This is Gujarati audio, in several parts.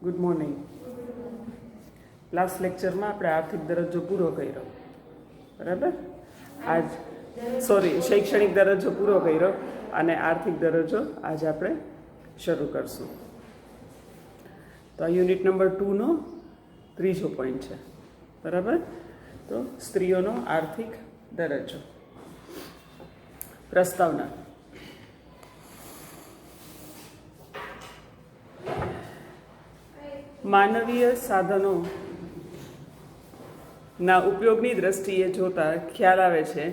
Good morning. લાસ્ટ લેક્ચરમાં આપણે આર્થિક દરજ્જો પૂરો કર્યો, બરાબર. શૈક્ષણિક દરજ્જો પૂરો કર્યો અને આર્થિક દરજ્જો આજે આપણે શરૂ કરશું. તો આ યુનિટ નંબર 2નો ત્રીજો પોઈન્ટ છે, બરાબર. તો સ્ત્રીઓનો આર્થિક દરજ્જો. પ્રસ્તાવના. માનવીય સાધનોના ઉપયોગની દ્રષ્ટિએ જોતા ખ્યાલ આવે છે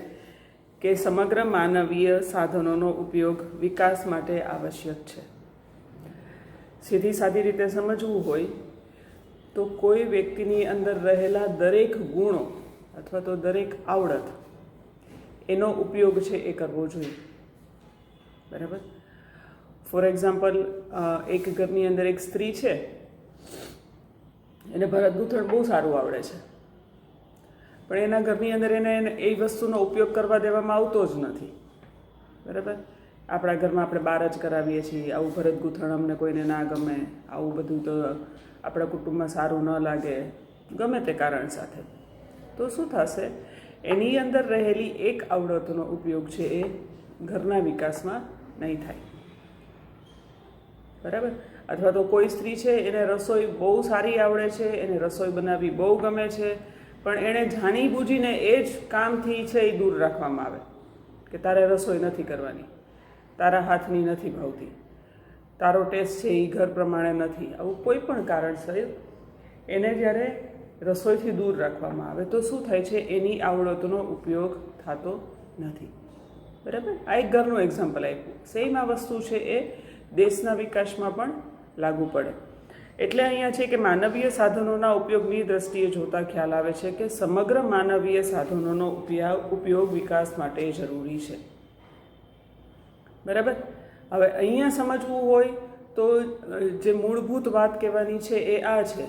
કે સમગ્ર માનવીય સાધનોનો ઉપયોગ વિકાસ માટે આવશ્યક છે. સીધી સાદી રીતે સમજવું હોય તો કોઈ વ્યક્તિની અંદર રહેલા દરેક ગુણો અથવા તો દરેક આવડત એનો ઉપયોગ છે એ કરવો જોઈએ, બરાબર. ફોર એક્ઝામ્પલ, એક ઘરની અંદર એક સ્ત્રી છે, એને ભરત ગૂંથણ બહુ સારું આવડે છે, પણ એના ઘરની અંદર એને એ વસ્તુનો ઉપયોગ કરવા દેવામાં આવતો જ નથી, બરાબર. આપણા ઘરમાં આપણે બહાર જ કરાવીએ છીએ, આવું ભરત ગૂંથણ અમને કોઈને ના ગમે, આવું બધું તો આપણા કુટુંબમાં સારું ન લાગે, ગમે તે કારણ સાથે. તો શું થશે? એની અંદર રહેલી એક આવડતનો ઉપયોગ છે એ ઘરના વિકાસમાં નહીં થાય, બરાબર. અથવા તો કોઈ સ્ત્રી છે, એને રસોઈ બહુ સારી આવડે છે, એને રસોઈ બનાવવી બહુ ગમે છે, પણ એણે જાણી બૂજીને એ જ કામથી છે એ દૂર રાખવામાં આવે કે તારે રસોઈ નથી કરવાની, તારા હાથની નથી ભાવતી, તારો ટેસ્ટ છે એ ઘર પ્રમાણે નથી, આવું કોઈ પણ કારણસર એને જ્યારે રસોઈથી દૂર રાખવામાં આવે તો શું થાય છે? એની આવડતનો ઉપયોગ થતો નથી, બરાબર. આ એક ઘરનું એક્ઝામ્પલ આપ્યું. સેમ આ વસ્તુ છે એ દેશના વિકાસમાં પણ લાગુ પડે. એટલે અહીંયા છે કે માનવીય સાધનોના ઉપયોગની દ્રષ્ટિએ જોતા ખ્યાલ આવે છે કે સમગ્ર માનવીય સાધનોનો ઉપયોગ વિકાસ માટે જરૂરી છે, બરાબર. હવે અહીંયા સમજવું હોય તો જે મૂળભૂત વાત કહેવાની છે એ આ છે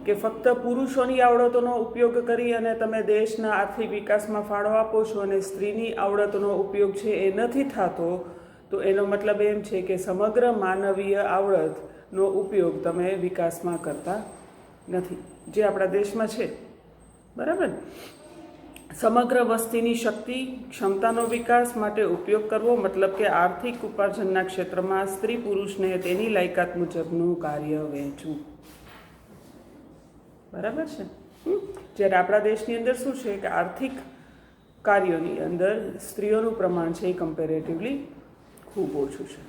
કે ફક્ત પુરુષોની આવડતોનો ઉપયોગ કરી અને તમે દેશના આર્થિક વિકાસમાં ફાળો આપો છો અને સ્ત્રીની આવડતનો ઉપયોગ છે એ નથી થતો, તો એનો મતલબ એમ છે કે સમગ્ર માનવીય આવડતનો ઉપયોગ તમે વિકાસમાં કરતા નથી, જે આપણા દેશમાં છે, બરાબર. સમગ્ર વસ્તીની શક્તિ ક્ષમતાનો વિકાસ માટે ઉપયોગ કરવો, મતલબ કે આર્થિક ઉપાર્જનના ક્ષેત્રમાં સ્ત્રી પુરુષને તેની લાયકાત મુજબનું કાર્ય વહેંચવું, બરાબર છે. જ્યારે આપણા દેશની અંદર શું છે કે આર્થિક કાર્યોની અંદર સ્ત્રીઓનું પ્રમાણ છે એ કમ્પેરેટિવલી ખૂબ ઓછું છે.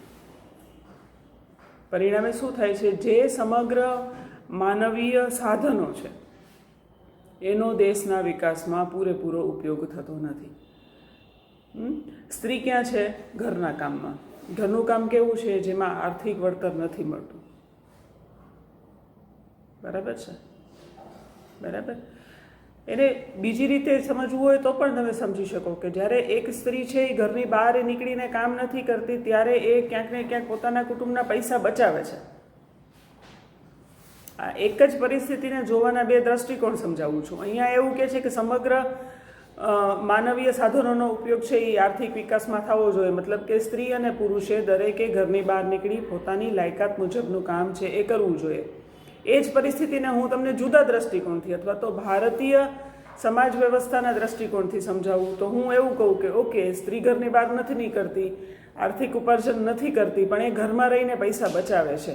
પરિણામે શું થાય છે? જે સમગ્ર માનવીય સાધનો છે એનો દેશના વિકાસમાં પૂરેપૂરો ઉપયોગ થતો નથી. સ્ત્રી ક્યાં છે? ઘરના કામમાં. ઘરનું કામ કેવું છે? જેમાં આર્થિક વળતર નથી મળતું, બરાબર છે, બરાબર. એને બીજી રીતે સમજવું હોય તો પણ તમે સમજી શકો કે જ્યારે એક સ્ત્રી છે એ ઘરની બહાર નીકળીને કામ નથી કરતી ત્યારે એ ક્યાંક ને ક્યાંક પોતાના કુટુંબના પૈસા બચાવે છે. આ એક જ પરિસ્થિતિને જોવાના બે દ્રષ્ટિકોણ સમજાવું છું. અહીંયા એવું કહે છે કે સમગ્ર માનવીય સાધનોનો ઉપયોગ છે એ આર્થિક વિકાસમાં થવો જોઈએ, મતલબ કે સ્ત્રી અને પુરુષે દરેકે ઘરની બહાર નીકળી પોતાની લાયકાત મુજબનું કામ છે એ કરવું જોઈએ. એ જ પરિસ્થિતિને હું તમને જુદા દ્રષ્ટિકોણથી અથવા તો ભારતીય સમાજ વ્યવસ્થાના દ્રષ્ટિકોણથી સમજાવું તો હું એવું કહું કે ઓકે, સ્ત્રી ઘરની બહાર નથી નીકળતી, આર્થિક ઉપાર્જન નથી કરતી, પણ એ ઘરમાં રહીને પૈસા બચાવે છે,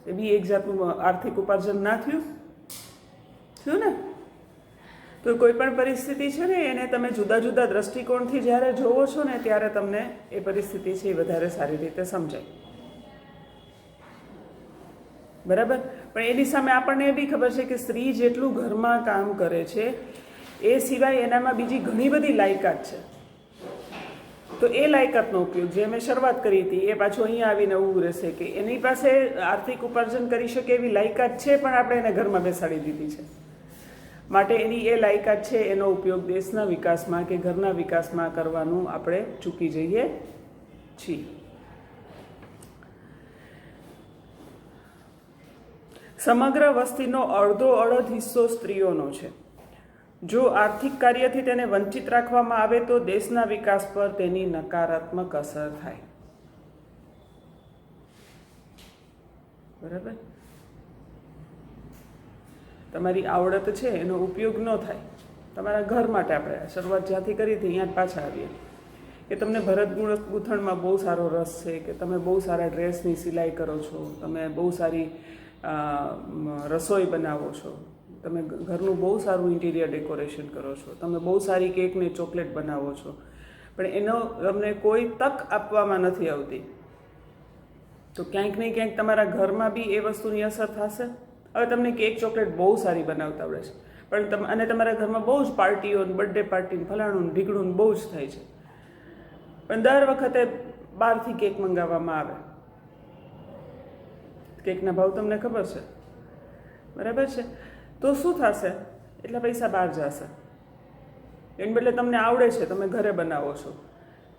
એ બી એક જાતનું આર્થિક ઉપાર્જન ના થયું ને? તો કોઈ પણ પરિસ્થિતિ છે ને એને તમે જુદા જુદા દ્રષ્ટિકોણથી જ્યારે જોવો છો ને ત્યારે તમને એ પરિસ્થિતિ છે એ વધારે સારી રીતે સમજાય, બરાબર. પણ એની સામે આપણને એ બી ખબર છે કે સ્ત્રી જેટલું ઘરમાં કામ કરે છે એ સિવાય એનામાં બીજી ઘણી બધી લાયકાત છે. તો એ લાયકાતનો ઉપયોગ, જે મેં શરૂઆત કરી હતી, એ પાછું અહીંયા આવીને ઊભું રહેશે કે એની પાસે આર્થિક ઉપાર્જન કરી શકે એવી લાયકાત છે, પણ આપણે એને ઘરમાં બેસાડી દીધી છે. માટે એની એ લાયકાત છે એનો ઉપયોગ દેશના વિકાસમાં કે ઘરના વિકાસમાં કરવાનું આપણે ચૂકી જઈએ છીએ. સમગ્ર વસ્તીનો અડધો હિસ્સો સ્ત્રીઓનો છે. જો આર્થિક કાર્યથી તેને વંચિત રાખવામાં આવે તો દેશના વિકાસ પર તેની નકારાત્મક અસર થાય, બરાબર. તમારી આવડત છે એનો ઉપયોગ ન થાય. તમારા ઘર માટે આપણે શરૂઆત જ્યાંથી કરી હતી અહીંયા જ પાછા આવીએ કે તમને ભરત ગૂંથણમાં બહુ સારો રસ છે, કે તમે બહુ સારા ડ્રેસની સિલાઈ કરો છો, તમે બહુ સારી રસોઈ બનાવો છો, તમે ઘરનું બહુ સારું ઇન્ટિરિયર ડેકોરેશન કરો છો, તમે બહુ સારી કેક ને ચોકલેટ બનાવો છો, પણ એનો તમને કોઈ તક આપવામાં નથી આવતી, તો ક્યાંક ને ક્યાંક તમારા ઘરમાં બી એ વસ્તુની અસર થશે. હવે તમને કેક ચોકલેટ બહુ સારી બનાવતા આવડે છે, પણ અને તમારા ઘરમાં બહુ જ પાર્ટીઓ, બર્થડે પાર્ટી, ફલાણું ઢીકણું બહુ જ થાય છે, પણ દર વખતે બહારથી કેક મંગાવવામાં આવે. કેકના ભાવ તમને ખબર છે, બરાબર છે? તો શું થશે? એટલા પૈસા બહાર જશે. એને બદલે તમને આવડે છે, તમે ઘરે બનાવો છો,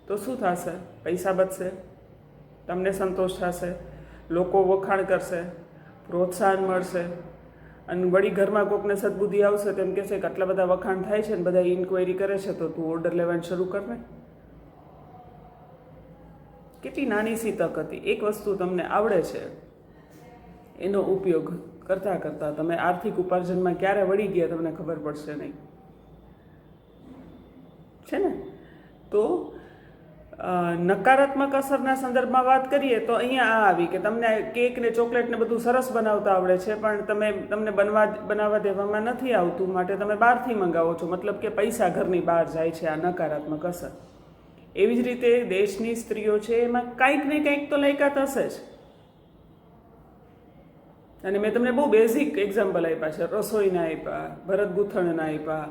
તો શું થશે? પૈસા બચશે, તમને સંતોષ થશે, લોકો વખાણ કરશે, પ્રોત્સાહન મળશે, અને વળી ઘરમાં કોકને સદબુદ્ધિ આવશે તેમ કહેશે કે આટલા બધા વખાણ થાય છે ને બધા ઇન્ક્વાયરી કરે છે, તો તું ઓર્ડર લેવાનું શરૂ કર ને. કેટલી નાની સી તક હતી. એક વસ્તુ તમને આવડે છે, એનો ઉપયોગ કરતાં કરતાં તમે આર્થિક ઉપાર્જનમાં ક્યારે વળી ગયા તમને ખબર પડશે નહીં, છે ને? તો નકારાત્મક અસરના સંદર્ભમાં વાત કરીએ તો અહીંયા આ આવી કે તમને કેક ને ચોકલેટ ને બધું સરસ બનાવતા આવડે છે, પણ તમને બનાવવા દેવામાં નથી આવતું, માટે તમે બહારથી મંગાવો છો, મતલબ કે પૈસા ઘરની બહાર જાય છે. આ નકારાત્મક અસર. એવી જ રીતે દેશની સ્ત્રીઓ છે એમાં કંઈક ને કંઈક તો લાયકાત હશે જ. અને મેં તમને બહુ બેઝિક એક્ઝામ્પલ આપ્યા છે, રસોઈના આપ્યા, ભરત ગૂંથણના આપ્યા,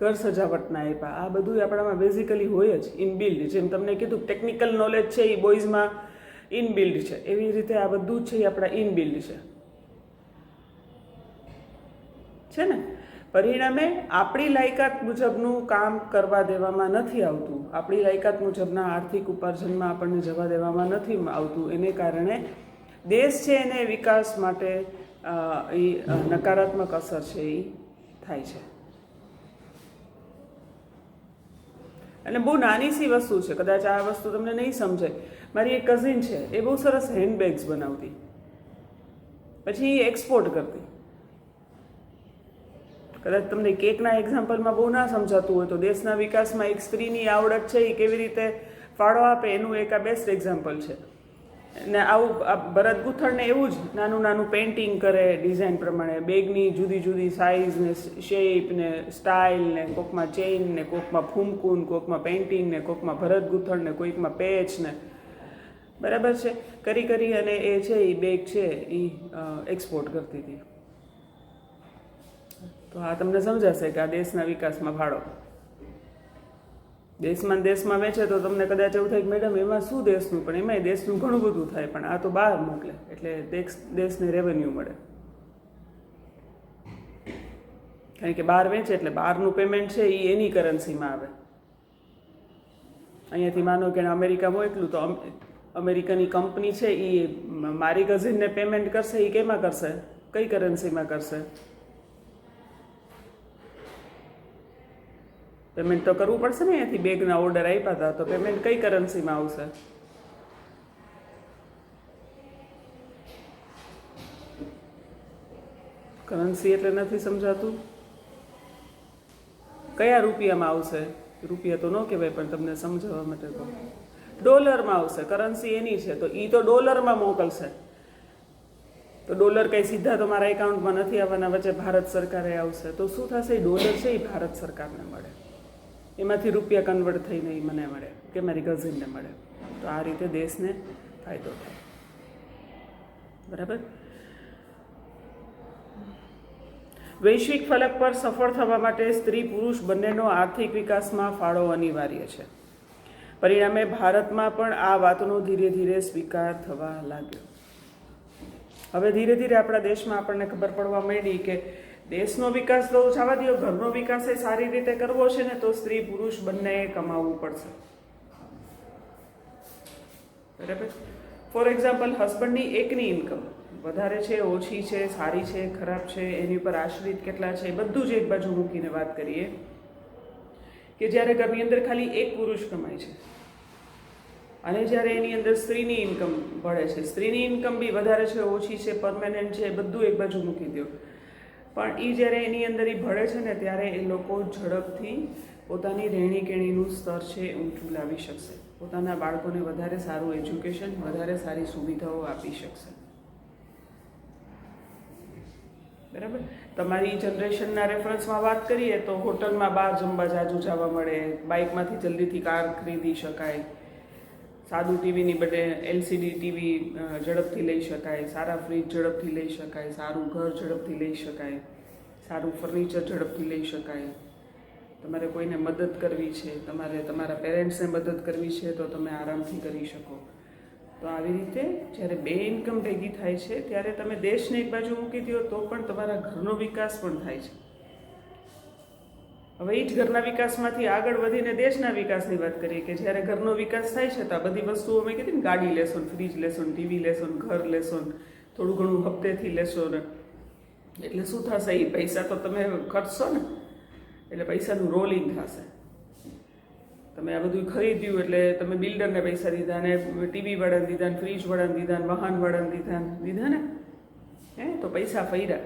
ઘર સજાવટના આપ્યા. આ બધું આપણામાં બેઝિકલી હોય જ, ઇનબિલ્ડ. જેમ તમને કીધું ટેકનિકલ નોલેજ છે એ બોયઝમાં ઇનબિલ્ડ છે, એવી રીતે આ બધું જ છે એ આપણા ઇનબિલ્ડ છે ને? પરિણામે આપણી લાયકાત મુજબનું કામ કરવા દેવામાં નથી આવતું, આપણી લાયકાત મુજબના આર્થિક ઉપાર્જનમાં આપણને જવા દેવામાં નથી આવતું. એને કારણે દેશ છે એને વિકાસ માટે એ નકારાત્મક અસર છે એ થાય છે. અને બહુ નાની સી વસ્તુ છે, કદાચ આ વસ્તુ તમને નહીં સમજાય. મારી એક કઝિન છે, એ બહુ સરસ હેન્ડબેગ્સ બનાવતી, પછી એ એક્સપોર્ટ કરતી. કદાચ તમને કેકના એક્ઝામ્પલમાં બહુ ના સમજાતું હોય તો દેશના વિકાસમાં એક સ્ત્રીની આવડત છે એ કેવી રીતે ફાળો આપે એનું એક આ બેસ્ટ એક્ઝામ્પલ છે. ને આવું ભરત ગૂંથણને એવું જ નાનું નાનું પેઇન્ટિંગ કરે ડિઝાઇન પ્રમાણે, બેગની જુદી જુદી સાઇઝ ને શેપ ને સ્ટાઇલ ને, કોકમાં ચેઇન ને, કોકમાં ફૂમકુન, કોકમાં પેઇન્ટિંગ ને, કોકમાં ભરત ગૂંથણ ને, કોઈકમાં પેચ ને, બરાબર છે, કરી અને એ છે એ બેગ છે એ એક્સપોર્ટ કરતી હતી. તો આ તમને સમજાશે કે આ દેશના વિકાસમાં ફાળો. દેશમાં વેચે તો તમને કદાચ એવું થાય કે મેડમ એમાં શું દેશનું, પણ એમાંય દેશનું ઘણું બધું થાય, પણ આ તો બહાર મોકલે એટલે દેશને રેવન્યુ મળે. કારણ કે બહાર વેચે એટલે બહારનું પેમેન્ટ છે એ એની કરન્સીમાં આવે. અહીંયાથી માનો કે અમેરિકા મોકલું તો અમેરિકાની કંપની છે એ મારી કઝિનને પેમેન્ટ કરશે, એ કેમાં કરશે? કઈ કરન્સીમાં કરશે? પેમેન્ટ તો કરવું પડશે ને. અહીંયાથી બેગના ઓર્ડર આપ્યા હતા તો પેમેન્ટ કઈ કરન્સીમાં આવશે? કરન્સી એટલે નથી સમજાતું? કયા રૂપિયામાં આવશે? રૂપિયા તો ન કહેવાય, પણ તમને સમજાવવા માટે તો ડોલરમાં આવશે. કરન્સી એની છે તો એ તો ડોલરમાં મોકલશે. તો ડોલર કંઈ સીધા તો મારા એકાઉન્ટમાં નથી આવવાના, વચ્ચે ભારત સરકારે આવશે. તો શું થશે? એ ડોલર છે એ ભારત સરકારને મળે, એમાંથી રૂપિયા કન્વર્ટ થઈને મને મળે કે મારી કઝિનને મળે. તો આ રીતે દેશને ફાયદો થાય. બરાબર? વૈશ્વિક ફલક પર સફળ થવા માટે સ્ત્રી પુરુષ બંનેનો આર્થિક વિકાસમાં ફાળો અનિવાર્ય છે. પરિણામે ભારતમાં પણ આ વાતનો ધીરે ધીરે સ્વીકાર થવા લાગ્યો. હવે ધીરે ધીરે આપણા દેશમાં આપણને ખબર પડવા માંડી કે દેશનો વિકાસ તો જવા દો, ઘરનો વિકાસ એ સારી રીતે કરવો છે ને તો સ્ત્રી પુરુષ બંનેએ કમાવવું પડશે. બરાબર? ફોર એક્ઝામ્પલ, હસબન્ડની એકની ઇન્કમ વધારે છે, ઓછી છે, સારી છે, ખરાબ છે, એની ઉપર આશ્રિત કેટલા છે, બધું જ એક બાજુ મૂકીને વાત કરીએ કે જ્યારે ઘરની અંદર ખાલી એક પુરુષ કમાય છે અને જ્યારે એની અંદર સ્ત્રીની ઇન્કમ ભળે છે, સ્ત્રીની ઇન્કમ બી વધારે છે, ઓછી છે, પરમેનન્ટ છે, બધું એક બાજુ મૂકી દો. પણ એ જ્યારે એની અંદર એ ભળે છે ને ત્યારે એ લોકો ઝડપથી પોતાની રહેણી કેણીનું સ્તર છે એ ઊંચું લાવી શકશે, પોતાના બાળકોને વધારે સારું એજ્યુકેશન, વધારે સારી સુવિધાઓ આપી શકશે. બરાબર. તમારી જનરેશનના રેફરન્સમાં વાત કરીએ તો હોટલમાં બહાર જમવા જાજુ જવા મળે, બાઇકમાંથી જલ્દીથી કાર ખરીદી શકાય, સાદું ટીવીની બદલે LCD ટીવી ઝડપથી લઈ શકાય, સારા ફ્રીજ ઝડપથી લઈ શકાય, સારું ઘર ઝડપથી લઈ શકાય, સારું ફર્નિચર ઝડપથી લઈ શકાય. તમારે કોઈને મદદ કરવી છે, તમારે તમારા પેરેન્ટ્સને મદદ કરવી છે તો તમે આરામથી કરી શકો. તો આવી રીતે જ્યારે બે ઇન્કમ ભેગી થાય છે ત્યારે તમે દેશને એક બાજુ મૂકી દો તો પણ તમારા ઘરનો વિકાસ પણ થાય છે. હવે એ જ ઘરના વિકાસમાંથી આગળ વધીને દેશના વિકાસની વાત કરીએ કે જ્યારે ઘરનો વિકાસ થાય છે તો આ બધી વસ્તુઓ મેં કીધી ને, ગાડી લેશો ને, ફ્રીજ લેશો ને, ટીવી લેશો ને, ઘર લેશો ને, થોડું ઘણું હપ્તેથી લેશો ને, એટલે શું થશે? એ પૈસા તો તમે ખર્ચશો ને, એટલે પૈસાનું રોલિંગ થશે. તમે આ બધું ખરીદ્યું એટલે તમે બિલ્ડરને પૈસા દીધા ને, ટીવી વાળાને દીધા ને, ફ્રીજ વાળાને દીધા ને, વાહન વાળાને દીધા ને, તો પૈસા ફર્યા.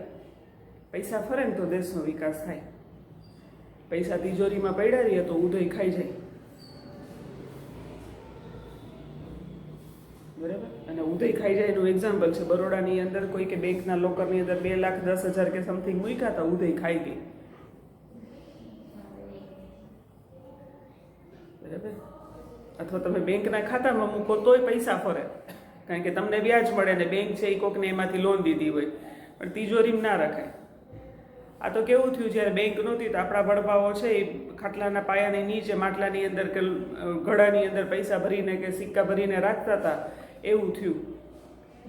પૈસા ફરે ને તો દેશનો વિકાસ થાય. પૈસા તિજોરીમાં પડ્યા રહીએ તો ઉધઈ ખાઈ જાય. બરાબર. અને ઉધઈ ખાઈ જાય એનું એક્ઝામ્પલ છે બરોડાની અંદર કોઈ કે બેંકના લોકરની અંદર 2,10,000 કે સમથિંગ મૂક્યા હતા, ઉધઈ ખાઈ ગઈ. બરાબર. અથવા તમે બેંકના ખાતામાં મૂકો તોય પૈસા ફરે, કારણ કે તમને વ્યાજ મળે ને બેંક છે એ કોકને એમાંથી લોન દીધી હોય, પણ તિજોરીમાં ના રખાય. આ તો કેવું થયું, જ્યારે બેંક નહોતી તો આપણા વડવાઓ છે એ ખાટલાના પાયાની નીચે માટલાની અંદર કે ઘડાની અંદર પૈસા ભરીને કે સિક્કા ભરીને રાખતા હતા. એવું થયું.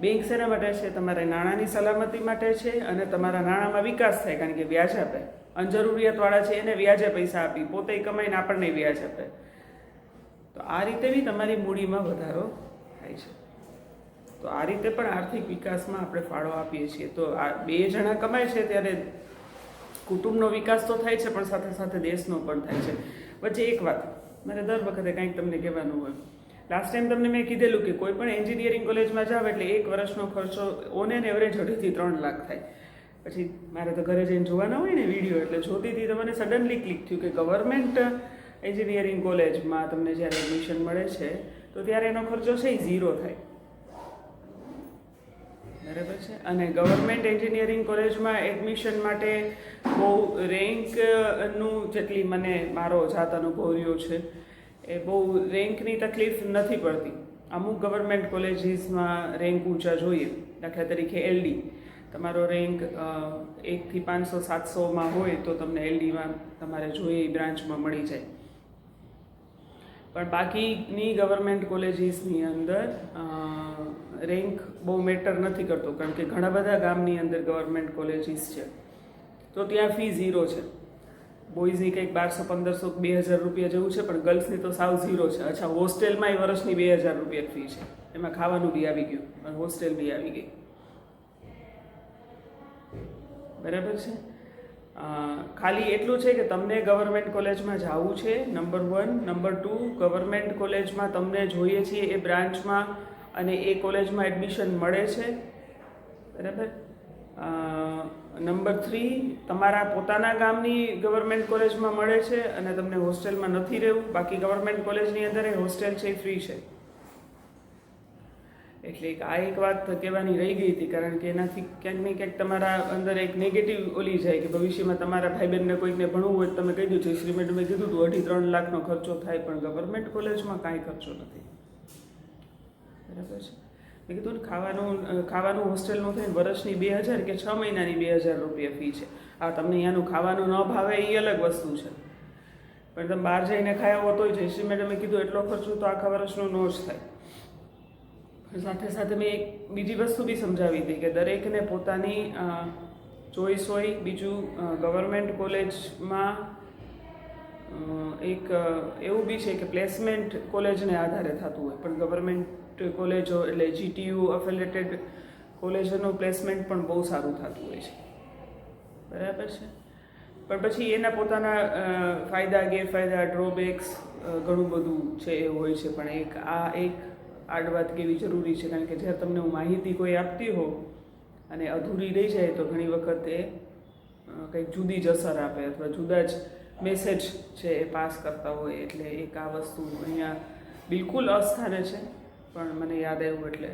બેંક શેના માટે છે? તમારે નાણાંની સલામતી માટે છે અને તમારા નાણાંમાં વિકાસ થાય, કારણ કે વ્યાજ આપે. અનજરૂરિયાતવાળા છે એને વ્યાજે પૈસા આપી, પોતે કમાઈને આપણને વ્યાજ આપે. તો આ રીતે બી તમારી મૂડીમાં વધારો થાય છે. તો આ રીતે પણ આર્થિક વિકાસમાં આપણે ફાળો આપીએ છીએ. તો આ બે જણા કમાય છે ત્યારે કુટુંબનો વિકાસ તો થાય છે, પણ સાથે સાથે દેશનો પણ થાય છે. વચ્ચે એક વાત મારે દર વખતે કંઈક તમને કહેવાનું હોય. લાસ્ટ ટાઈમ તમને મેં કીધેલું કે કોઈ પણ એન્જિનિયરિંગ કોલેજમાં જાવ એટલે 1 વર્ષનો ખર્ચો ઓન એન એવરેજ 2.5 થી 3 લાખ થાય. પછી મારે તો ઘરે જઈને જોવાના હોય ને વિડીયો, એટલે જોતી હતી તો મને સડનલી ક્લિક થયું કે ગવર્મેન્ટ એન્જિનિયરિંગ કોલેજમાં તમને જ્યારે એડમિશન મળે છે તો ત્યારે એનો ખર્ચો છે એ 0 થાય. બરાબર છે. અને ગવર્મેન્ટ એન્જિનિયરિંગ કોલેજમાં એડમિશન માટે બહુ રેન્કનું, જેટલી મને મારો જાત અનુભવ રહ્યો છે, એ બહુ રેન્કની તકલીફ નથી પડતી. અમુક ગવર્મેન્ટ કોલેજીસમાં રેન્ક ઊંચા જોઈએ. દાખલા તરીકે LD, તમારો રેન્ક 1 થી 500-700માં હોય તો તમને LDમાં તમારે જોઈએ એ બ્રાન્ચમાં મળી જાય. પણ બાકીની ગવર્મેન્ટ કોલેજીસની અંદર રેન્ક બહુ મેટર નથી કરતો, કારણ કે ઘણા બધા ગામની અંદર ગવર્મેન્ટ કોલેજીસ છે તો ત્યાં ફી 0 છે. બોયઝની કંઈક 1,200-1,500-2,000 રૂપિયા જેવું છે, પણ ગર્લ્સની તો સાવ 0 છે. અચ્છા, હોસ્ટેલમાં વર્ષની 2,000 રૂપિયા ફી છે, એમાં ખાવાનું બી આવી ગયું અને હોસ્ટેલ બી આવી ગઈ. બરાબર છે. ખાલી એટલું છે કે તમને ગવર્મેન્ટ કોલેજમાં જવું છે, નંબર 1. નંબર 2, ગવર્મેન્ટ કોલેજમાં તમને જોઈએ છીએ એ બ્રાન્ચમાં અને એ કોલેજમાં એડમિશન મળે છે. બરાબર. નંબર 3, તમારા પોતાના ગામની ગવર્મેન્ટ કોલેજમાં મળે છે અને તમને હોસ્ટેલમાં નથી રહેવું. બાકી ગવર્મેન્ટ કોલેજની અંદર એ હોસ્ટેલ છે એ ફ્રી છે. એટલે આ એક વાત કહેવાની રહી ગઈ હતી, કારણ કે એનાથી ક્યાંક ને ક્યાંક તમારા અંદર એક નેગેટિવ ઓલી જાય કે ભવિષ્યમાં તમારા ભાઈ બહેનને કોઈકને ભણવું હોય તમે કહી દઉં છે, શ્રી મેડમે કીધું હતું 2.5-3 લાખનો ખર્ચો થાય, પણ ગવર્મેન્ટ કોલેજમાં કાંઈ ખર્ચો નથી. બરાબર છે. મેં કીધું ને, ખાવાનું હોસ્ટેલનું થઈને વર્ષની 2,000 કે 6 મહિનાની 2,000 રૂપિયા ફી છે. આ તમને અહીંયાનું ખાવાનું ન ભાવે એ અલગ વસ્તુ છે, પણ તમે બહાર જઈને ખાયા હો તોય જયશ્રી મેડમે કીધું એટલો ખર્ચો તો આખા વર્ષનો નો જ થાય. સાથે સાથે મેં એક બીજી વસ્તુ બી સમજાવી હતી કે દરેકને પોતાની ચોઈસ હોય. બીજું, ગવર્મેન્ટ કોલેજમાં એક એવું બી છે કે પ્લેસમેન્ટ કોલેજને આધારે થતું હોય, પણ ગવર્મેન્ટ કોલેજો એટલે GTU અફિલિએટેડ કોલેજોનું પ્લેસમેન્ટ પણ બહુ સારું થતું હોય છે. બરાબર છે. પણ પછી એના પોતાના ફાયદા, ગેરફાયદા, ડ્રોબેક્સ ઘણું બધું છે એ હોય છે. પણ એક આડ વાત કેવી જરૂરી છે, કારણ કે જ્યારે તમને હું માહિતી કોઈ આપતી હોઉં અને અધૂરી રહી જાય તો ઘણી વખત એ કંઈક જુદી જ અસર આપે અથવા જુદા જ મેસેજ છે એ પાસ કરતા હોય. એટલે એક આ વસ્તુ અહીંયા બિલકુલ અસ્થાને છે, પણ મને યાદ આવ્યું એટલે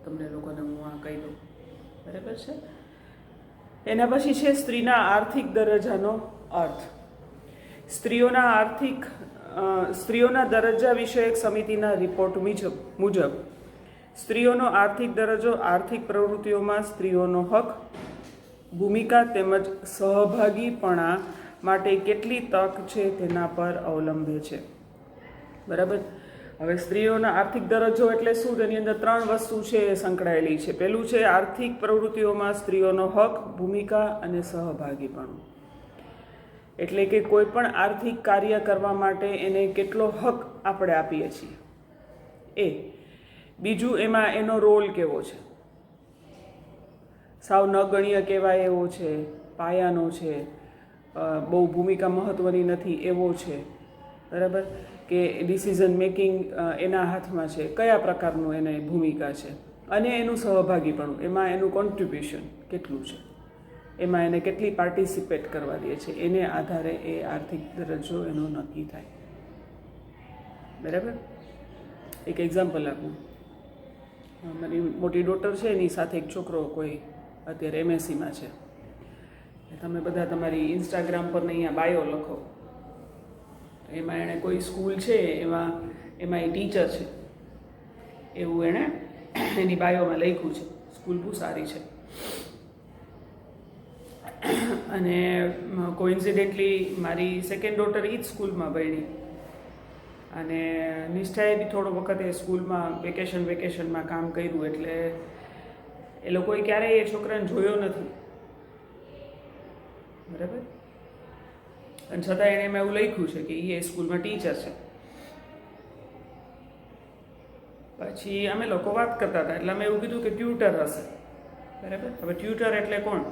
તમને લોકોને હું આ કહી દઉં. બરાબર છે. એના પછી છે સ્ત્રીના આર્થિક દરજ્જાનો અર્થ. સ્ત્રીઓના દરજ્જા વિષયક સમિતિના રિપોર્ટ મુજબ સ્ત્રીઓનો આર્થિક દરજ્જો આર્થિક પ્રવૃત્તિઓમાં સ્ત્રીઓનો હક, ભૂમિકા તેમજ સહભાગીપણા માટે કેટલી તક છે તેના પર અવલંબે છે. બરાબર. હવે સ્ત્રીઓના આર્થિક દરજ્જો એટલે શું? તેની અંદર 3 વસ્તુ છે એ સંકળાયેલી છે. પહેલું છે આર્થિક પ્રવૃત્તિઓમાં સ્ત્રીઓનો હક, ભૂમિકા અને સહભાગીપણું. એટલે કે કોઈ પણ આર્થિક કાર્ય કરવા માટે એને કેટલો હક આપણે આપીએ છીએ એ. બીજું, એમાં એનો રોલ કેવો છે, સાવ નગણ્ય કહેવાય એવો છે, પાયાનો છે, બહુ ભૂમિકા મહત્ત્વની નથી એવો છે. બરાબર. કે ડિસિઝન મેકિંગ એના હાથમાં છે, કયા પ્રકારનું એને ભૂમિકા છે, અને એનું સહભાગીપણું, એમાં એનું કોન્ટ્રીબ્યુશન કેટલું છે, એમાં એને કેટલી પાર્ટિસિપેટ કરવા દે છે, એને આધારે એ આર્થિક દરજ્જો એનો નક્કી થાય. બરાબર. એક એક્ઝામ્પલ આપું. મારી મોટી ડોટર છે, એની સાથે એક છોકરો કોઈ અત્યારે MSc-માં છે. તમે બધા તમારી ઇન્સ્ટાગ્રામ પર ને અહીંયા બાયો લખો, એમાં એણે કોઈ સ્કૂલ છે એમાં એ ટીચર છે એવું એણે એની બાયોમાં લખ્યું છે. સ્કૂલ બહુ સારી છે. અને કોઇન્સિડેન્ટલી મારી સેકન્ડ ડોટર એ જ સ્કૂલમાં ભણી, અને નિષ્ઠાએ બી થોડો વખત એ સ્કૂલમાં વેકેશનમાં કામ કર્યું. એટલે એ લોકોએ ક્યારેય એ છોકરાને જોયો નથી. બરાબર. અને છતાં એણે એમાં એવું લખ્યું છે કે એ સ્કૂલમાં ટીચર છે. પછી અમે લોકો વાત કરતા હતા એટલે અમે એવું કીધું કે ટ્યુટર હશે. બરાબર. હવે ટ્યુટર એટલે કોણ?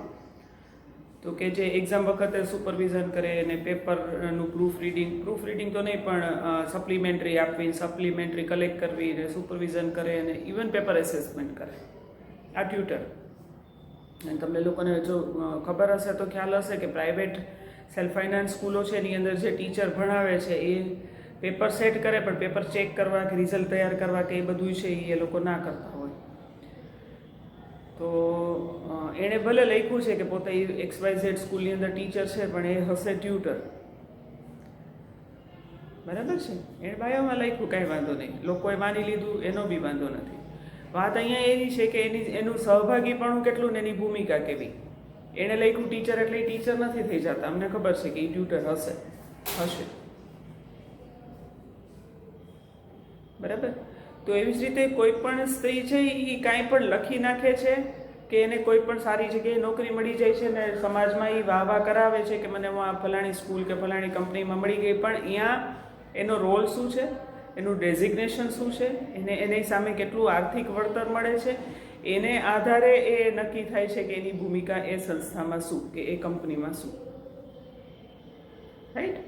તો કે જે એક્ઝામ વખતે સુપરવિઝન કરે અને પેપરનું પ્રૂફ રીડિંગ તો નહીં, પણ સપ્લિમેન્ટરી આપવી, સપ્લિમેન્ટરી કલેક્ટ કરવી, ને સુપરવિઝન કરે, અને ઇવન પેપર એસેસમેન્ટ કરે. આ ટ્યુટર. અને તમને લોકોને જો ખબર હશે તો ખ્યાલ હશે કે પ્રાઇવેટ સેલ્ફ ફાઇનાન્સ સ્કૂલો છે એની અંદર જે ટીચર ભણાવે છે એ પેપર સેટ કરે, પણ પેપર ચેક કરવા કે રિઝલ્ટ તૈયાર કરવા કે એ બધું છે એ લોકો ના કરતા હોય. તો એણે ભલે લખ્યું છે કે પોતે XYZ સ્કૂલની અંદર ટીચર છે, પણ એ હશે ટ્યુટર. બરાબર છે. એણે બાયોમાં લખ્યું, કાંઈ વાંધો નહીં, લોકોએ માની લીધું, એનો બી વાંધો નથી. વાત અહીંયા એવી છે કે એનું સહભાગીપણું કેટલું ને એની ભૂમિકા કેવી. એણે લખ્યું ટીચર એટલે એ ટીચર નથી થઈ જતા. અમને ખબર છે કે એ ટ્યુટર હશે. બરાબર. તો એવી જ રીતે કોઈ પણ સ્ત્રી છે એ કાંઈ પણ લખી નાખે છે કે એને કોઈ પણ સારી જગ્યાએ નોકરી મળી જાય છે ને સમાજમાં એ વાહ કરાવે છે કે મને આ ફલાણી સ્કૂલ કે ફલાણી કંપનીમાં મળી ગઈ, પણ અહીંયા એનો રોલ શું છે, એનું ડેઝિગ્નેશન શું છે, એની સામે કેટલું આર્થિક વળતર મળે છે, એને આધારે એ નક્કી થાય છે કે એની ભૂમિકા એ સંસ્થામાં શું કે એ કંપનીમાં શું. રાઈટ.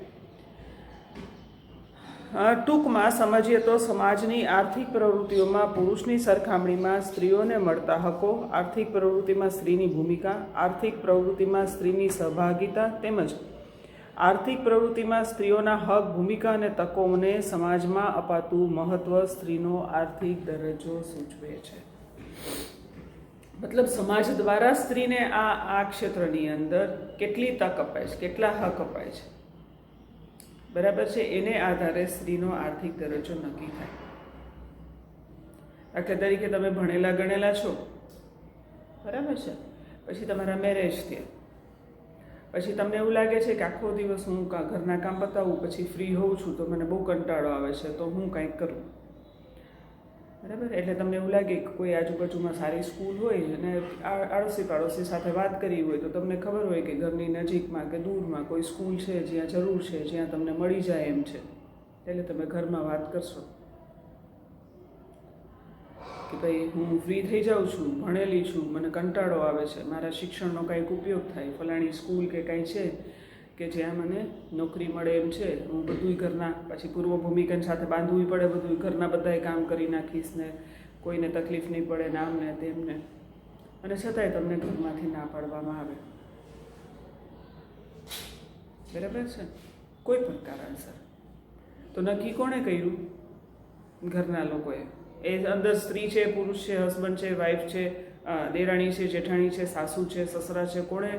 ટૂંકમાં સમજીએ તો સમાજની આર્થિક પ્રવૃત્તિઓમાં પુરુષની સરખામણીમાં સ્ત્રીઓને મળતા હકો, આર્થિક પ્રવૃત્તિમાં સ્ત્રીની ભૂમિકા, આર્થિક પ્રવૃત્તિમાં સ્ત્રીની સહભાગિતા તેમજ આર્થિક પ્રવૃત્તિમાં સ્ત્રીઓના હક, ભૂમિકા અને તકોને સમાજમાં અપાતું મહત્વ સ્ત્રીનો આર્થિક દરજ્જો સૂચવે છે. મતલબ સમાજ દ્વારા સ્ત્રીને આ ક્ષેત્રની અંદર કેટલી તક અપાય છે, કેટલા હક અપાય છે. બરાબર છે. એને આધારે સ્ત્રીનો આર્થિક દરજ્જો નક્કી થાય. દાખલા તરીકે તમે ભણેલા ગણેલા છો, બરાબર છે, પછી તમારા મેરેજ થયા, પછી તમને એવું લાગે છે કે આખો દિવસ હું ઘરના કામ પતાવું, પછી ફ્રી હોઉં છું તો મને બહુ કંટાળો આવે છે, તો હું કંઈક કરું. બરાબર. એટલે તમને એવું લાગે કે કોઈ આજુબાજુમાં સારી સ્કૂલ હોય અને આડોશી સાથે વાત કરી હોય તો તમને ખબર હોય કે ઘરની નજીકમાં કે દૂરમાં કોઈ સ્કૂલ છે જ્યાં જરૂર છે, જ્યાં તમને મળી જાય એમ છે, એટલે તમે ઘરમાં વાત કરશો કે ભાઈ હું ફ્રી થઈ જાઉં છું, ભણેલી છું, મને કંટાળો આવે છે, મારા શિક્ષણનો કાંઈક ઉપયોગ થાય, ફલાણી સ્કૂલ કે કાંઈ છે કે જ્યાં મને નોકરી મળે એમ છે, હું બધુંય ઘરના પછી પૂર્વ ભૂમિકા સાથે બાંધવું પડે, બધું ઘરના બધાય કામ કરી નાખીશ ને કોઈને તકલીફ નહીં પડે ને આમને તેમને, અને છતાંય તમને ઘરમાંથી ના પાડવામાં આવે. બરાબર છે, કોઈ પણ કારણસર. તો નક્કી કોણે કર્યું? ઘરના લોકોએ. એ અંદર સ્ત્રી છે, પુરુષ છે, હસબન્ડ છે, વાઈફ છે, દેરાણી છે, જેઠાણી છે, સાસુ છે, સસરા છે, કોણે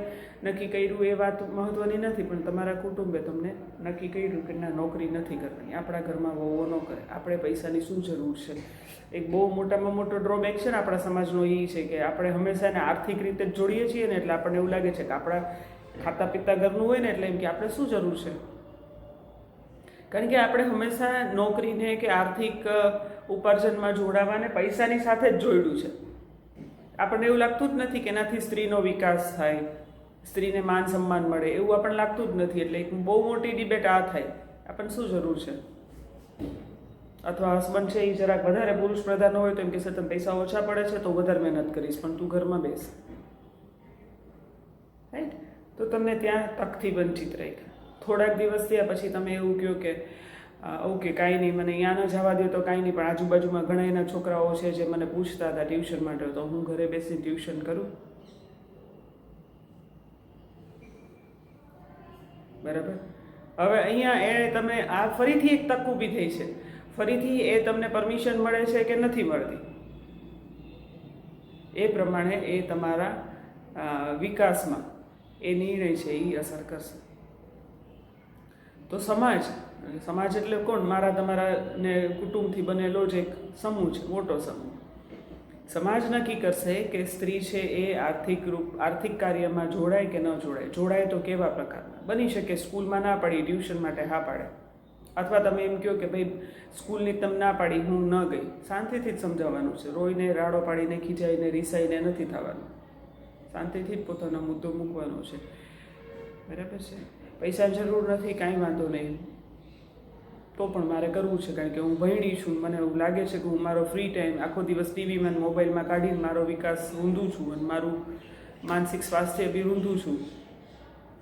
નક્કી કર્યું એ વાત મહત્વની નથી, પણ તમારા કુટુંબે તમને નક્કી કર્યું કે ના, નોકરી નથી કરવાની, આપણા ઘરમાં વહુઓ ન કરે, આપણે પૈસાની શું જરૂર છે. એક બહુ મોટામાં મોટો ડ્રોબેક છે ને આપણા સમાજનો એ છે કે આપણે હંમેશા એને આર્થિક રીતે જ જોડીએ છીએ ને, એટલે આપણને એવું લાગે છે કે આપણા ખાતા પીતા ઘરનું હોય ને એટલે એમ કે આપણે શું જરૂર છે. કારણ કે આપણે હંમેશા નોકરીને કે આર્થિક ઉપાર્જનમાં જોડાવાને પૈસાની સાથે જ જોડ્યું છે. આપણને એવું લાગતું જ નથી કે એનાથી સ્ત્રીનો વિકાસ થાય, સ્ત્રીને માન સન્માન મળે, એવું આપણને લાગતું જ નથી. એટલે એક બહુ મોટી ડિબેટ આ થાય, આપણને શું જરૂર છે. અથવા હસબન્ડ છે એ જરાક વધારે પુરુષ પ્રધાન હોય તો એમ કહેશે તને પૈસા ઓછા પડે છે તો વધારે મહેનત કરીશ, પણ તું ઘરમાં બેસ. રાઈટ? તો તમને ત્યાં તકથી વંચિત રાખ્યા. થોડાક દિવસ થયા પછી તમે એવું કહો કે ઓકે કાંઈ નહીં, મને અહીંયા ન જવા દો તો કાંઈ નહીં, પણ આજુબાજુમાં ઘણા એના છોકરાઓ છે જે મને પૂછતા હતા ટ્યુશન માટે, તો હું ઘરે બેસીને ટ્યુશન કરું. બરાબર? હવે અહીંયા એ તમે આ ફરીથી એક તક ઊભી થઈ છે. ફરીથી એ તમને પરમિશન મળે છે કે નથી મળતી, એ પ્રમાણે એ તમારા વિકાસમાં એ નિર્ણય છે એ અસર કરશે. તો સમાજ એટલે કોણ? મારા તમારા ને કુટુંબથી બનેલો જ એક સમૂહ છે, મોટો સમૂહ. સમાજ નક્કી કરશે કે સ્ત્રી છે એ આર્થિક કાર્યમાં જોડાય કે ન જોડાય. જોડાય તો કેવા પ્રકારના? બની શકે સ્કૂલમાં ના પાડી, ટ્યુશન માટે હા પાડે, અથવા તમે એમ કહો કે ભાઈ સ્કૂલની તમે ના પાડી, હું ન ગઈ. શાંતિથી જ સમજાવવાનું છે. રોઈને રાડો પાડીને ખીજાઈને રીસાઈને નથી થવાનું. શાંતિથી જ પોતાનો મુદ્દો મૂકવાનો છે. બરાબર છે? પૈસાની જરૂર નથી, કાંઈ વાંધો નહીં, તો પણ મારે કરવું છે કારણ કે હું ભણી છું. મને એવું લાગે છે કે હું મારો ફ્રી ટાઈમ આખો દિવસ ટીવીમાં મોબાઈલમાં કાઢીને મારો વિકાસ રૂંધું છું અને મારું માનસિક સ્વાસ્થ્ય બી રૂંધું છું.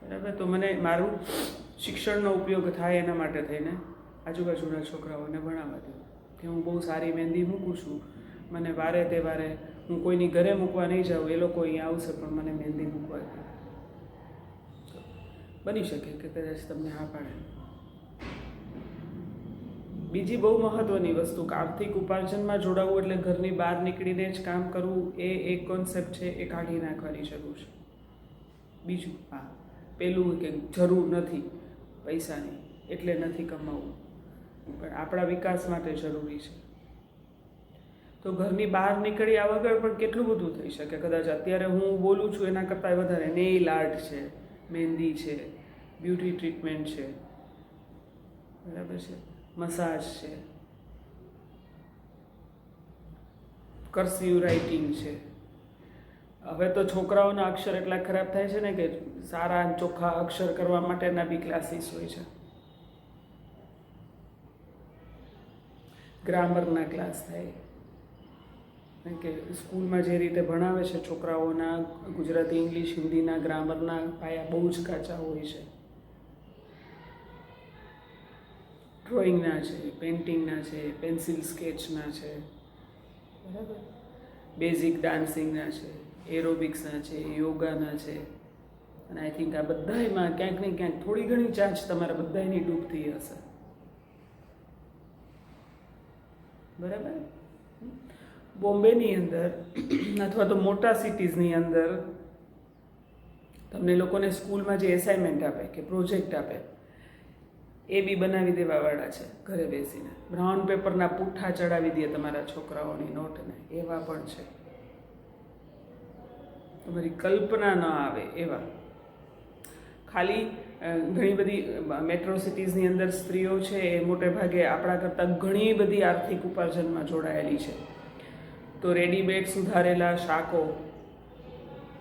બરાબર? તો મને મારું શિક્ષણનો ઉપયોગ થાય એના માટે થઈને આજુબાજુના છોકરાઓને ભણાવવા દઉં કે હું બહુ સારી મહેંદી મૂકું છું. મને વારે તહેવારે હું કોઈની ઘરે મૂકવા નહીં જાઉં, એ લોકો અહીંયા આવશે પણ મને મહેંદી મૂકવા દે. બની શકે કે કદાચ તમને હા પાડે. બીજી બહુ મહત્ત્વની વસ્તુ કે આર્થિક ઉપાર્જનમાં જોડાવવું એટલે ઘરની બહાર નીકળીને જ કામ કરવું, એ એક કોન્સેપ્ટ છે, એ કાઢી નાખવાની જરૂર છે. બીજું, હા, પેલું કે જરૂર નથી પૈસાની એટલે નથી કમાવવું, પણ આપણા વિકાસ માટે જરૂરી છે. તો ઘરની બહાર નીકળ્યા વગર પણ કેટલું બધું થઈ શકે. કદાચ અત્યારે હું બોલું છું એના કરતાં વધારે નેઇલ આર્ટ છે, મહેંદી છે, બ્યુટી ટ્રીટમેન્ટ છે, બરાબર છે, મસાજ છે, કર્સિવ રાઇટિંગ છે. હવે તો છોકરાઓના અક્ષર એટલા ખરાબ થાય છે ને કે સારા ચોખ્ખા અક્ષર કરવા માટેના બી ક્લાસીસ હોય છે. ગ્રામરના ક્લાસ થાય, કારણ કે સ્કૂલમાં જે રીતે ભણાવે છે છોકરાઓના ગુજરાતી, ઇંગ્લિશ, હિન્દીના ગ્રામરના પાયા બહુ જ કાચા હોય છે. ડ્રોઈંગના છે, પેઇન્ટિંગના છે, પેન્સિલ સ્કેચના છે, બરાબર, બેઝિક ડાન્સિંગના છે, એરોબિક્સના છે, યોગાના છે. અને આઈ થિંક આ બધામાં ક્યાંક ને ક્યાંક થોડી ઘણી ચાંચ તમારા બધાની ડૂબતી હશે. બરાબર? બોમ્બેની અંદર અથવા તો મોટા સિટીઝની અંદર તમને લોકોને સ્કૂલમાં જે એસાઇનમેન્ટ આપે કે પ્રોજેક્ટ આપે એ બી બનાવી દેવાવાળા છે ઘરે બેસીને. બ્રાઉન પેપરના પુઠ્ઠા ચડાવી દે તમારા છોકરાઓની નોટને, એવા પણ છે. તમારી કલ્પના ન આવે એવા. ખાલી ઘણી બધી મેટ્રો સિટીઝની અંદર સ્ત્રીઓ છે એ મોટે ભાગે આપણા કરતાં ઘણી બધી આર્થિક ઉપાર્જનમાં જોડાયેલી છે. તો રેડીમેડ સુધારેલા શાકો,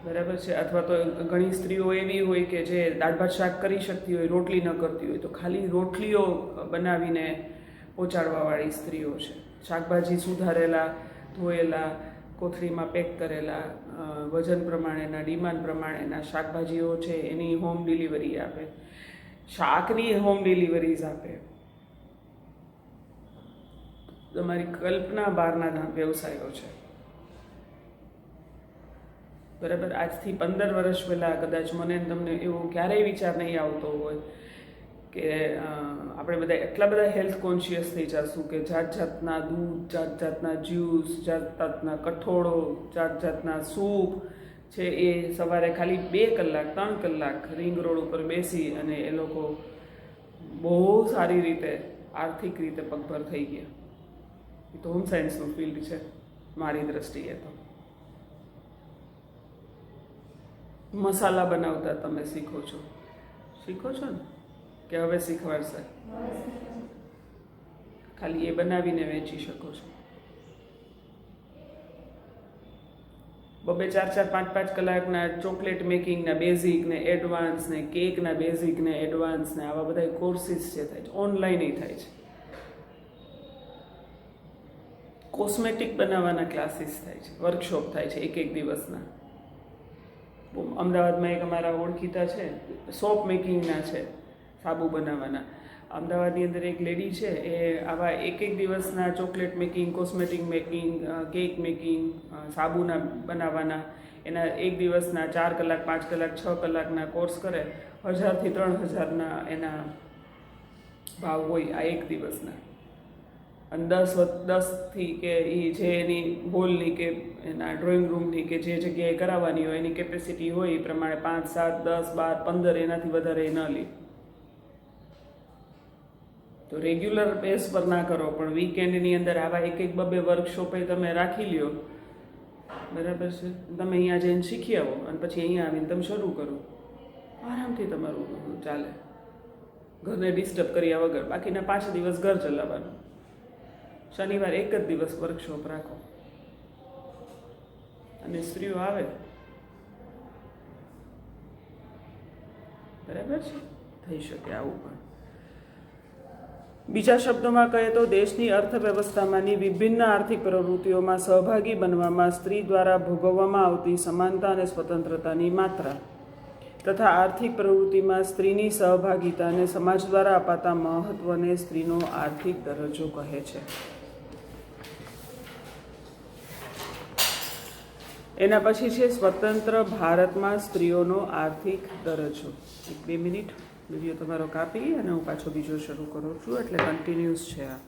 બરાબર છે, અથવા તો ઘણી સ્ત્રીઓ એવી હોય કે જે દાળ ભાત શાક કરી શકતી હોય, રોટલી ન કરતી હોય, તો ખાલી રોટલીઓ બનાવીને પહોંચાડવાવાળી સ્ત્રીઓ છે. શાકભાજી સુધારેલા, ધોયેલા, કોથળીમાં પેક કરેલા, વજન પ્રમાણેના, ડિમાન્ડ પ્રમાણેના શાકભાજીઓ છે એની હોમ ડિલિવરી આપે, શાકની હોમ ડિલિવરીઝ આપે. તમારી કલ્પના બહારના વ્યવસાયો છે. બરાબર. આજથી 15 વર્ષ પહેલાં કદાચ મને ને તમને એવો ક્યારેય વિચાર નહીં આવતો હોય કે આપણે બધા એટલા બધા હેલ્થ કોન્શિયસ થઈ જશું કે જાત જાતના દૂધ, જાત જાતના જ્યુસ, જાત જાતના કઠોળો, જાત જાતના સૂપ છે એ સવારે ખાલી 2 કલાક 3 કલાક રિંગ રોડ ઉપર બેસી અને એ લોકો બહુ સારી રીતે આર્થિક રીતે પગભર થઈ ગયા. એ તો હોમ સાયન્સનું ફિલ્ડ છે મારી દ્રષ્ટિએ. તો મસાલા બનાવતા તમે શીખો છો ને કે હવે શીખવાડશે? ખાલી એ બનાવીને વેચી શકો છો. 2-4, 5 કલાકના ચોકલેટ મેકિંગના બેઝિક ને એડવાન્સ ને કેકના બેઝિક ને એડવાન્સ ને આવા બધા કોર્સિસ જે થાય છે ઓનલાઈન થાય છે. કોસ્મેટિક બનાવવાના ક્લાસીસ થાય છે, વર્કશોપ થાય છે 1 દિવસના. અમદાવાદમાં એક અમારા ઓળખીતા છે, સોપ મેકિંગના છે, સાબુ બનાવવાના. અમદાવાદની અંદર એક લેડી છે, એ આવા 1 દિવસના chocolate making, cosmetic making, cake making, સાબુના બનાવવાના એના 1 દિવસના 4 કલાક 5 કલાક 6 કલાકના કોર્સ કરે. 1000 થી 3000ના એના ભાવ હોય આ 1 દિવસના. અને 10થી કે એ જે એની હોલની કે એના ડ્રોઈંગ રૂમની કે જે જગ્યાએ કરાવવાની હોય એની કેપેસિટી હોય એ પ્રમાણે 5, 7, 10, 12, 15 એનાથી વધારે એ ન લે. તો રેગ્યુલર બેઝ પર ના કરો, પણ વીકેન્ડની અંદર આવા 1-2 વર્કશોપે તમે રાખી લ્યો, બરાબર છે. તમે અહીંયા જઈને શીખી આવો અને પછી અહીંયા આવીને તમે શરૂ કરો, આરામથી તમારું ચાલે, ઘરને ડિસ્ટર્બ કર્યા વગર. બાકીના 5 દિવસ ઘર ચલાવવાનું, શનિવાર 1 જ દિવસ વર્કશોપ રાખો અને સ્ત્રીઓ આવે, બરાબર છે, થઈ શકે આવું પણ. બીજા શબ્દોમાં કહીએ તો દેશની અર્થવ્યવસ્થામાંની વિભિન્ન આર્થિક પ્રવૃત્તિઓમાં સહભાગી બનવામાં સ્ત્રી દ્વારા ભોગવવામાં આવતી સમાનતા અને સ્વતંત્રતાની માત્રા તથા આર્થિક પ્રવૃત્તિમાં સ્ત્રીની સહભાગિતાને સમાજ દ્વારા અપાતા મહત્વને સ્ત્રીનો આર્થિક દરજ્જો કહે છે. એના પછી છે સ્વતંત્ર ભારતમાં સ્ત્રીઓનો આર્થિક દરજ્જો. 1-2 મિનિટ વિડીયો તમારો કાપી અને હું પાછો બીજો શરૂ કરું છું, એટલે કન્ટિન્યુઅસ છે આ.